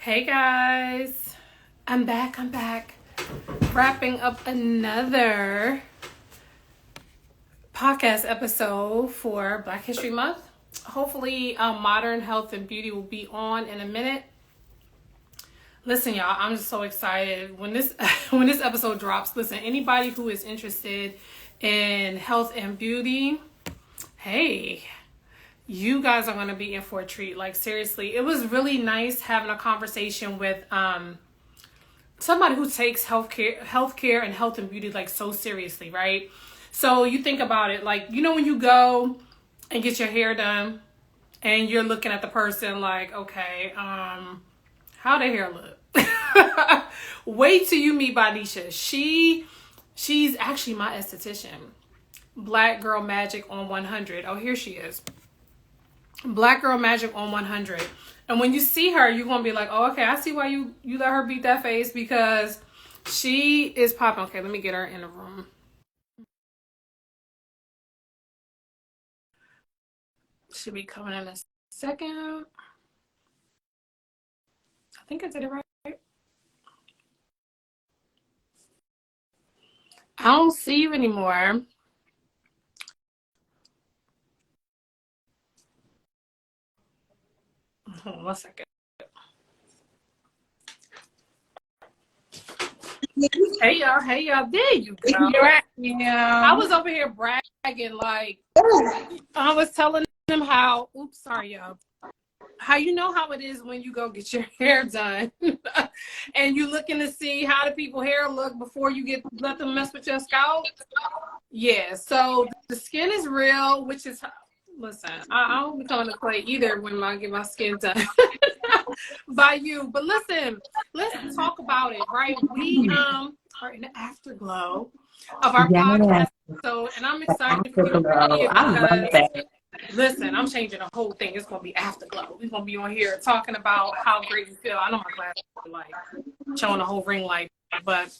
Hey guys, I'm back. Wrapping up another podcast episode for Black History Month. Hopefully, modern health and beauty will be on in a minute. Listen, y'all, I'm just so excited when this when this episode drops. Listen, anybody who is interested in health and beauty, hey, you guys are going to be in for a treat. Like, seriously, it was really nice having a conversation with somebody who takes healthcare and health and beauty like so seriously, right? So you think about it, like, you know, when you go and get your hair done and you're looking at the person like, okay, how their hair look? Wait till you meet Bynisha. She's actually my esthetician. Black Girl Magic on 100. Oh, here she is. Black Girl Magic on 100. And when you see her, you're going to be like, oh, okay, I see why you let her beat that face, because she is popping. Okay, let me get her in the room. Should be coming in a second. I think I did it right. I don't see you anymore. Hold on 1 second. Hey y'all, there you go. Yeah. I was over here bragging, like, I was telling them how, oops, sorry y'all, how you know how it is when you go get your hair done and you looking to see how the people hair look before you let them mess with your scalp. Yeah, so the skin is real, which is, listen, I don't be coming to play either when I get my skin done by you. But listen, let's talk about it, right? We are in the afterglow of our podcast, so, and I'm excited for you to see it because, listen, I'm changing the whole thing. It's gonna be afterglow. We're gonna be on here talking about how great you feel. I know my glasses are like showing the whole ring light, but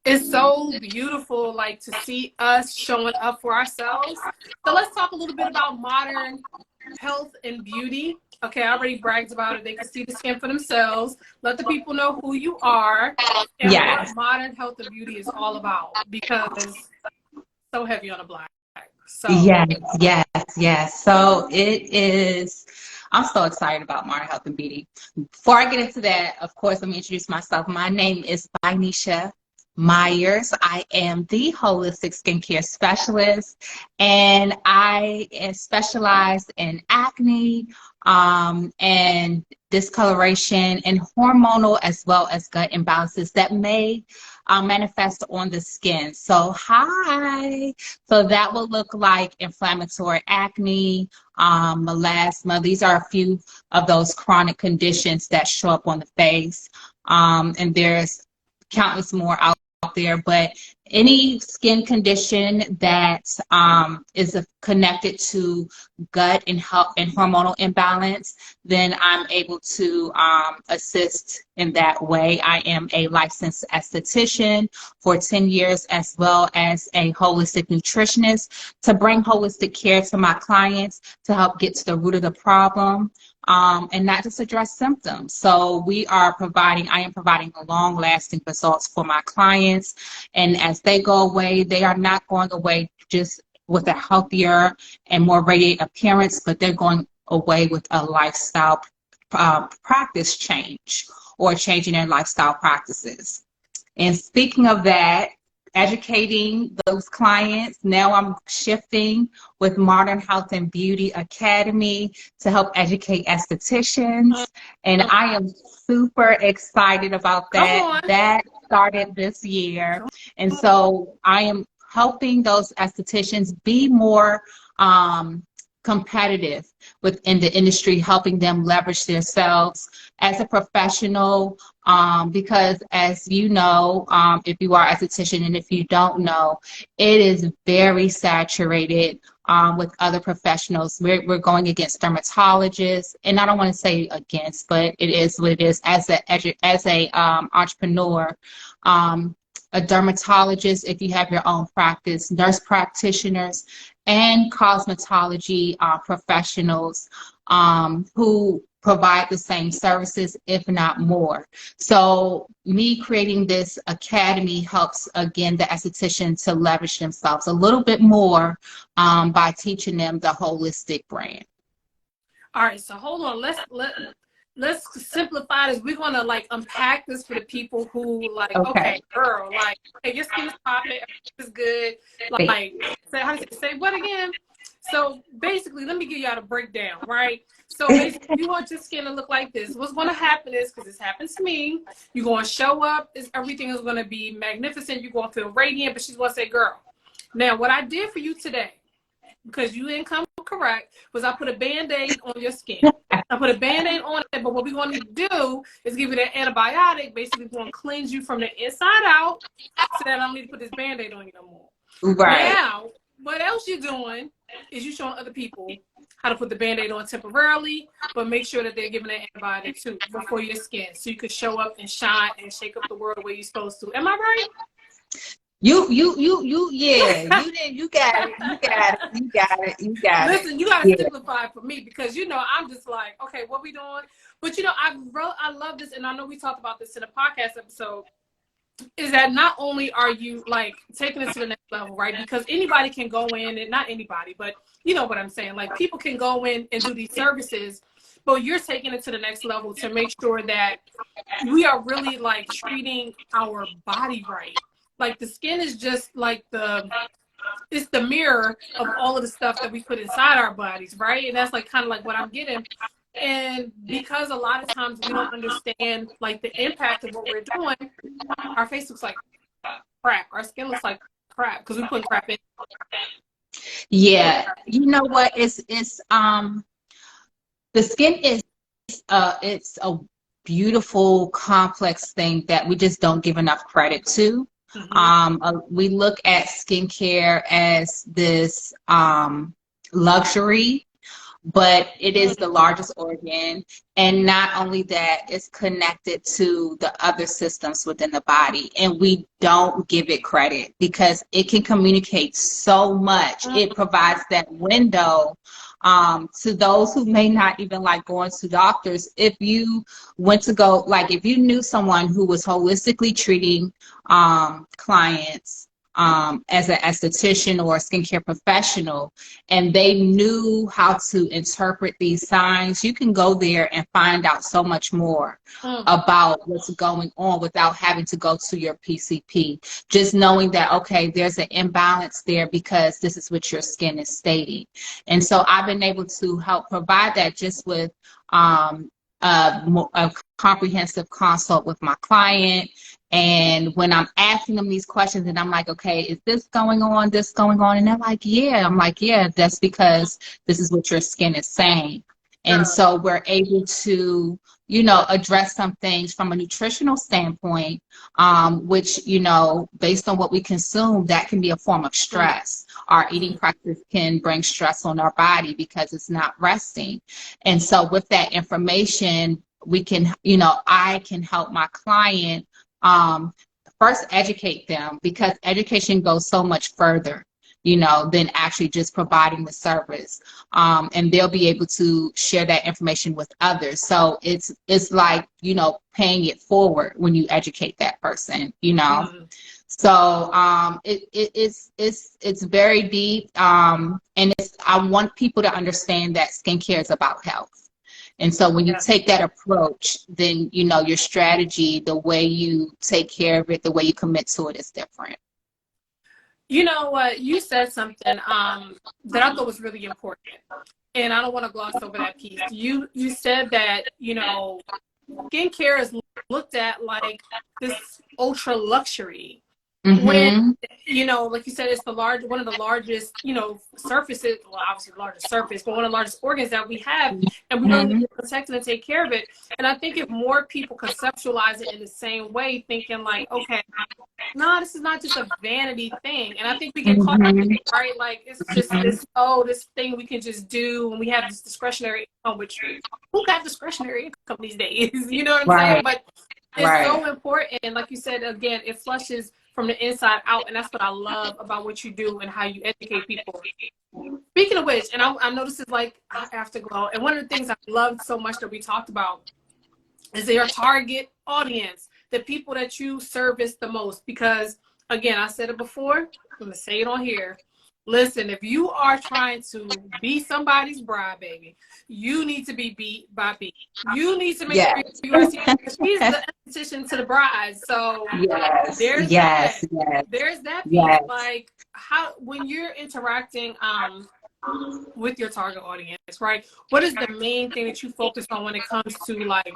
it's so beautiful, like, to see us showing up for ourselves. So let's talk a little bit about modern health and beauty. Okay, I already bragged about it. They can see the skin for themselves. Let the people know who you are and what modern health and beauty is all about, because it's so heavy on the Black. So Yes. So it is. I'm so excited about modern health and beauty. Before I get into that, of course, let me introduce myself. My name is Bynisha Myers. I am the holistic skincare specialist, and I specialize in acne and discoloration and hormonal as well as gut imbalances that may manifest on the skin. So that will look like inflammatory acne, melasma. These are a few of those chronic conditions that show up on the face, and there's countless more out there, but any skin condition that is connected to gut and health and hormonal imbalance, then I'm able to assist in that way. I am a licensed esthetician for 10 years, as well as a holistic nutritionist, to bring holistic care to my clients to help get to the root of the problem. And not just address symptoms. So I am providing long-lasting results for my clients. And as they go away, they are not going away just with a healthier and more radiant appearance, but they're going away with a lifestyle practice change, or changing their lifestyle practices. And speaking of that, educating those clients, now I'm shifting with Modern Health and Beauty Academy to help educate estheticians, and I am super excited about that. That started this year, and so I am helping those estheticians be more competitive within the industry, helping them leverage themselves as a professional, because as you know, if you are an esthetician, and if you don't know, it is very saturated with other professionals. We're going against dermatologists, and I don't want to say against, but it is what it is. As a entrepreneur, a dermatologist, if you have your own practice, nurse practitioners, and cosmetology professionals who provide the same services, if not more. So me creating this academy helps, again, the esthetician to leverage themselves a little bit more by teaching them the holistic brand. All right, so hold on. Let's simplify this. We're gonna like unpack this for the people who like, okay, girl, like, okay, your skin is popping, everything is good. Like, how to say what again? So basically, let me give y'all a breakdown, right? So basically, you want your skin to look like this. What's going to happen is, because this happens to me, you're going to show up, everything is going to be magnificent, you're going to feel radiant, but she's going to say, girl, now what I did for you today, because you didn't come correct, was I put a Band-Aid on your skin. I put a Band-Aid on it, but what we're going to do is give you an antibiotic, basically going to cleanse you from the inside out, so that I don't need to put this Band-Aid on you no more. Right. Now, what else you're doing is you showing other people how to put the Band-Aid on temporarily, but make sure that they're giving an antibiotic too before your skin, so you could show up and shine and shake up the world the way you're supposed to. Am I right? Yeah, you got it. Listen, you gotta simplify for me, because I'm just like, okay, what we doing? But I love this, and I know we talked about this in a podcast episode, is that not only are you like taking it to the next level, right? Because anybody can go in, and not anybody, but you know what I'm saying, like people can go in and do these services, but you're taking it to the next level to make sure that we are really like treating our body right. Like the skin is just like it's the mirror of all of the stuff that we put inside our bodies, right? And that's like kind of like what I'm getting. And because a lot of times we don't understand like the impact of what we're doing, our face looks like crap. Our skin looks like crap because we put crap in. Yeah, you know what? It's the skin is it's a beautiful, complex thing that we just don't give enough credit to. We look at skincare as this luxury, but it is the largest organ, and not only that, it's connected to the other systems within the body, and we don't give it credit because it can communicate so much. It provides that window to those who may not even like going to doctors. If you went to go, like if you knew someone who was holistically treating clients as an esthetician or a skincare professional, and they knew how to interpret these signs, you can go there and find out so much more about what's going on without having to go to your PCP. Just knowing that, okay, there's an imbalance there because this is what your skin is stating. And so I've been able to help provide that just with a comprehensive consult with my client. And when I'm asking them these questions and I'm like, okay, is this going on, this going on? And they're like, yeah. I'm like, yeah, that's because this is what your skin is saying. And so we're able to, address some things from a nutritional standpoint, which, based on what we consume, that can be a form of stress. Our eating practice can bring stress on our body because it's not resting. And so with that information, we can, I can help my client first educate them, because education goes so much further, than actually just providing the service. And they'll be able to share that information with others. So it's like, paying it forward when you educate that person, So it's very deep. And I want people to understand that skincare is about health. And so when you take that approach, then, your strategy, the way you take care of it, the way you commit to it is different. You know what? You said something that I thought was really important, and I don't want to gloss over that piece. You said that, skincare is looked at like this ultra luxury. When, like you said, it's one of the largest, surfaces, well, obviously the largest surface, but one of the largest organs that we have, and we really need to protect it and take care of it. And I think if more people conceptualize it in the same way, thinking like, okay, no, this is not just a vanity thing. And I think we get caught up in it, right? Like, it's just this thing we can just do, and we have this discretionary income, which who got discretionary income these days? You know what I'm saying? But It's so important. Like you said, again, it flushes from the inside out. And that's what I love about what you do and how you educate people. Speaking of which, and I know this is like Afterglow, and one of the things I loved so much that we talked about is your target audience, the people that you service the most. Because again, I said it before, I'm gonna say it on here. Listen, if you are trying to be somebody's bride, baby, you need to be beat by beat. You need to make sure you are seeing. She's the esthetician to the bride. So there's that piece. Like how when you're interacting with your target audience, right? What is the main thing that you focus on when it comes to like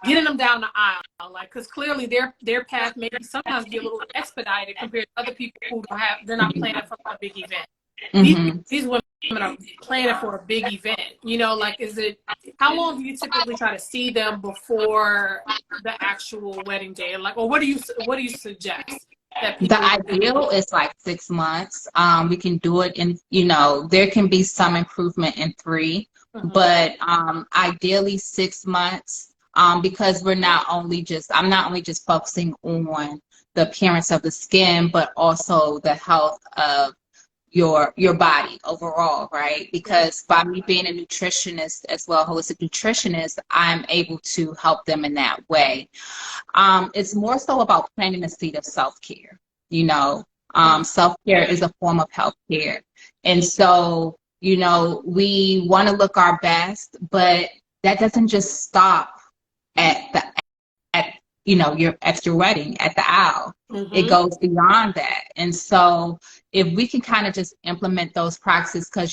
getting them down the aisle? Like, because clearly their path may sometimes be a little expedited compared to other people who don't have, they're not planning for a big event. These women are planning for a big event. You know, like, how long do you typically try to see them before the actual wedding day? Like, or what do you suggest? The ideal is like 6 months. We can do it in, there can be some improvement in 3, but ideally 6 months, because I'm not only just focusing on the appearance of the skin, but also the health of your body overall, right? Because by me being a nutritionist as well, holistic nutritionist, I'm able to help them in that way. It's more so about planting the seed of self-care. Self-care is a form of health care. And so, we want to look our best, but that doesn't just stop at your wedding, at the aisle. It goes beyond that. And so if we can kind of just implement those practices, because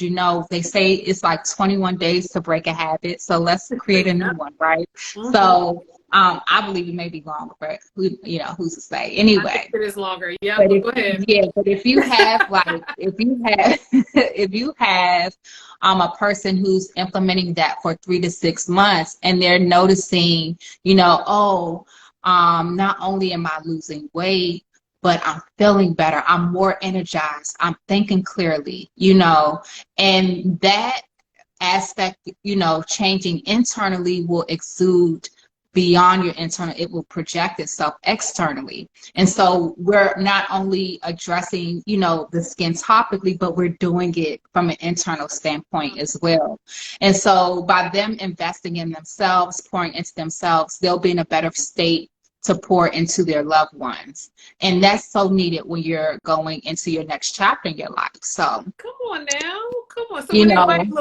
they say it's like 21 days to break a habit, so let's create a new one, right? So I believe it may be longer, but who's to say? Anyway, I think it is longer. Yeah, but go ahead. Yeah, but if you have if you have a person who's implementing that for 3 to 6 months, and they're noticing, not only am I losing weight, but I'm feeling better. I'm more energized. I'm thinking clearly, and that aspect, changing internally will exude beyond your internal. It will project itself externally. And so we're not only addressing, the skin topically, but we're doing it from an internal standpoint as well. And so by them investing in themselves, pouring into themselves, they'll be in a better state to pour into their loved ones. And that's so needed when you're going into your next chapter in your life. So come on now. So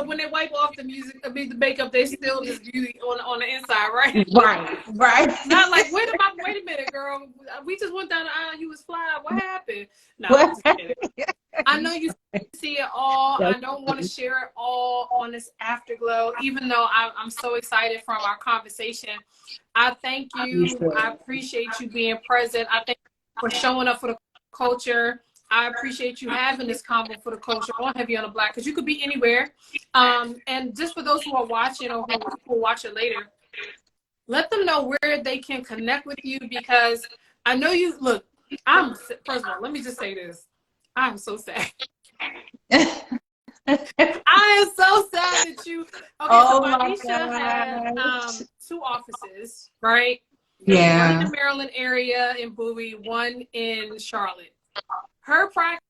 when they wipe off the the makeup, they still just beauty on the inside, right? Right. Not like, wait a minute, girl. We just went down the aisle, you was fly. What happened? No, I'm just kidding. I know you see it all. I don't want to share it all on this Afterglow, even though I'm so excited from our conversation. I thank you. I appreciate you being present. I thank you for showing up for the culture. I appreciate you having this convo for the culture on Heavy on the Black, because you could be anywhere. And just for those who are watching or who will watch it later, let them know where they can connect with you, because I know you look. First of all, let me just say this. I'm so sad. I am so sad that you. Okay, so Bynisha had 2 offices, right? Yeah. One in the Maryland area in Bowie, one in Charlotte. Her practice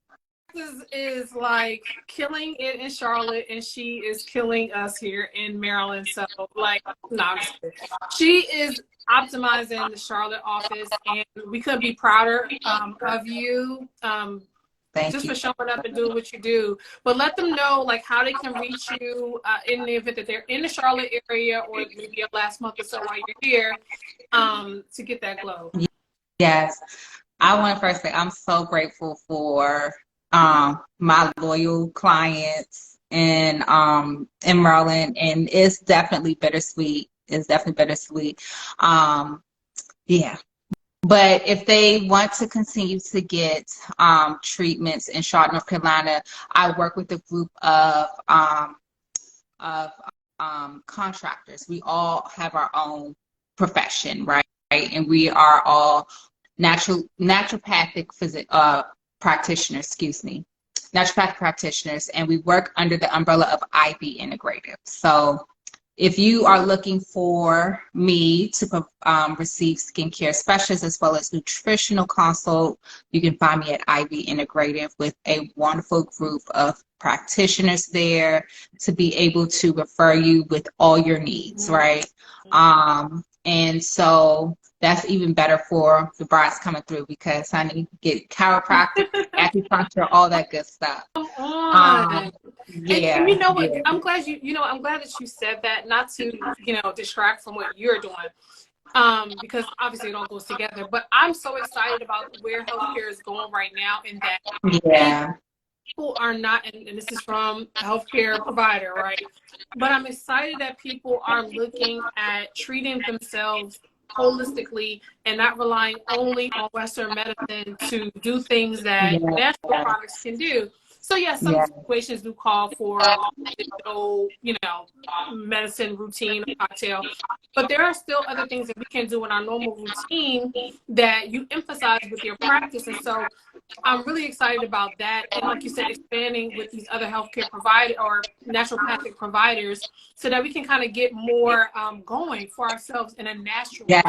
is like killing it in Charlotte, and she is killing us here in Maryland. So, like, no, she is optimizing the Charlotte office, and we couldn't be prouder of you. Thank just you. for showing up and doing what you do. But let them know like how they can reach you in the event that they're in the Charlotte area, or maybe a last month or so while you're here, to get that glow. Yes. I want to first say I'm so grateful for my loyal clients in Maryland, and it's definitely bittersweet. Yeah. But if they want to continue to get treatments in Charlotte, North Carolina, I work with a group of contractors. We all have our own profession, right? And we are all naturopathic practitioners, naturopathic practitioners, and we work under the umbrella of IB Integrative. So if you are looking for me to receive skincare specialists as well as nutritional consult, you can find me at Ivy Integrative with a wonderful group of practitioners there to be able to refer you with all your needs, right? And so that's even better for the brides coming through because I need to get chiropractic, acupuncture, all that good stuff. Come on. Yeah, and you know what? yeah. I'm glad I'm glad that you said that, not to, distract from what you're doing. Because obviously it all goes together. But I'm so excited about where healthcare is going right now, in that Yeah. people are not, and this is from a healthcare provider, right? But I'm excited that people are looking at treating themselves holistically and not relying only on Western medicine to do things that natural products can do. So yes, some situations do call for medicine routine or cocktail, but there are still other things that we can do in our normal routine that you emphasize with your practice. And so I'm really excited about that. And like you said, expanding with these other healthcare providers or naturopathic providers so that we can kind of get more going for ourselves in a natural way.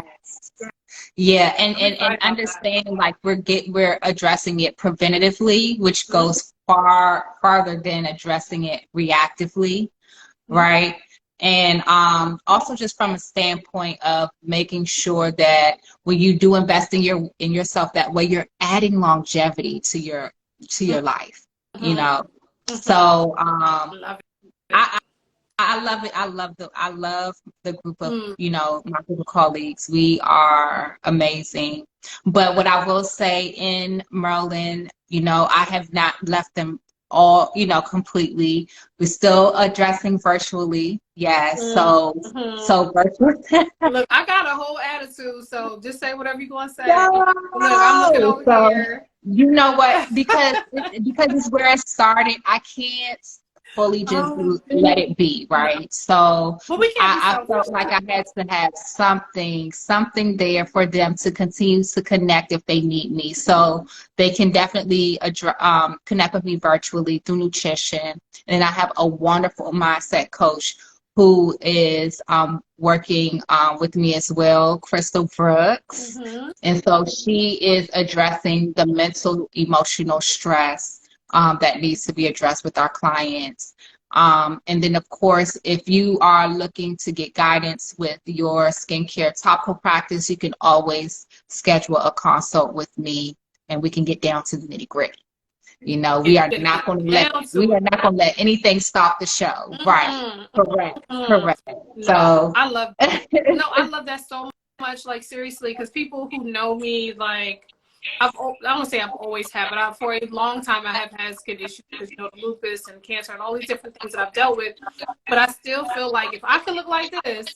Yeah, and understanding like we're addressing it preventatively, which goes farther than addressing it reactively, right? And also just from a standpoint of making sure that when you do invest in yourself, that way you're adding longevity to your life, you know. So I love it. I love the group of, my group of colleagues. We are amazing. But what I will say in Maryland, I have not left them all, completely. We're still addressing virtually. Yes. So virtual. Look, I got a whole attitude, so just say whatever you're going to say. Look, I'm looking over here. You know what? Because it's where it started. I can't fully just let it be, right? So I felt like I had to have something there for them to continue to connect if they need me. So they can definitely connect with me virtually through nutrition. And I have a wonderful mindset coach who is working with me as well, Crystal Brooks. And so she is addressing the mental, emotional stress that needs to be addressed with our clients. And then, of course, if you are looking to get guidance with your skincare topical practice, you can always schedule a consult with me and we can get down to the nitty gritty. We are not going to let anything stop the show. Right. Correct. So I love that. No, I love that so much. Like, seriously, because people who know me, like, I don't say I've always had, but for a long time I have had skin issues, lupus and cancer and all these different things that I've dealt with. But I still feel like if I can look like this,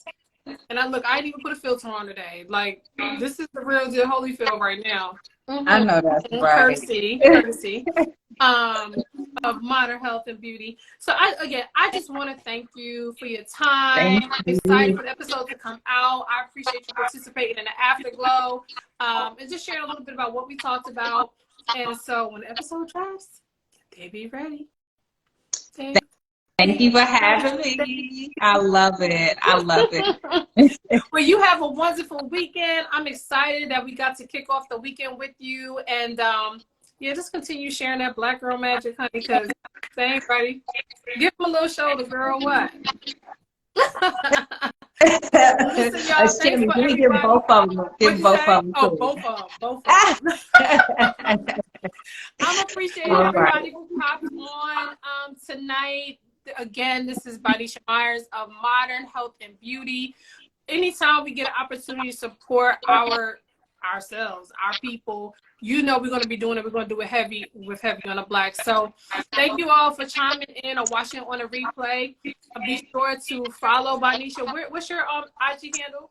and I didn't even put a filter on today. Like, this is the real deal Holyfield right now. I know that's right. Courtesy of Modern Health and Beauty. So I just want to thank you for your time. I'm excited for the episode to come out. I appreciate you participating in the Afterglow and just sharing a little bit about what we talked about. And so when the episode drops, they be ready. Thank you for having me. I love it. Well, you have a wonderful weekend. I'm excited that we got to kick off the weekend with you. And just continue sharing that Black girl magic, honey, because they ain't ready. Give them a little shoulder, girl. What? Listen, y'all, thanks for everybody. Give both of them. Both of them. I'm appreciating everybody who popped on tonight. Again, this is Bynisha Myers of Modern Health and Beauty. Anytime we get an opportunity to support ourselves, our people, we're going to be doing it. We're going to do it heavy on the Black. So thank you all for chiming in or watching on a replay. Be sure to follow Bynisha. What's your IG handle?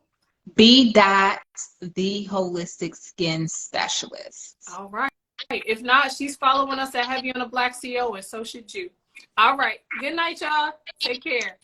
B.the Holistic Skin Specialist. All right. If not, she's following us at Heavy on the Black CO, and so should you. All right. Good night, y'all. Take care.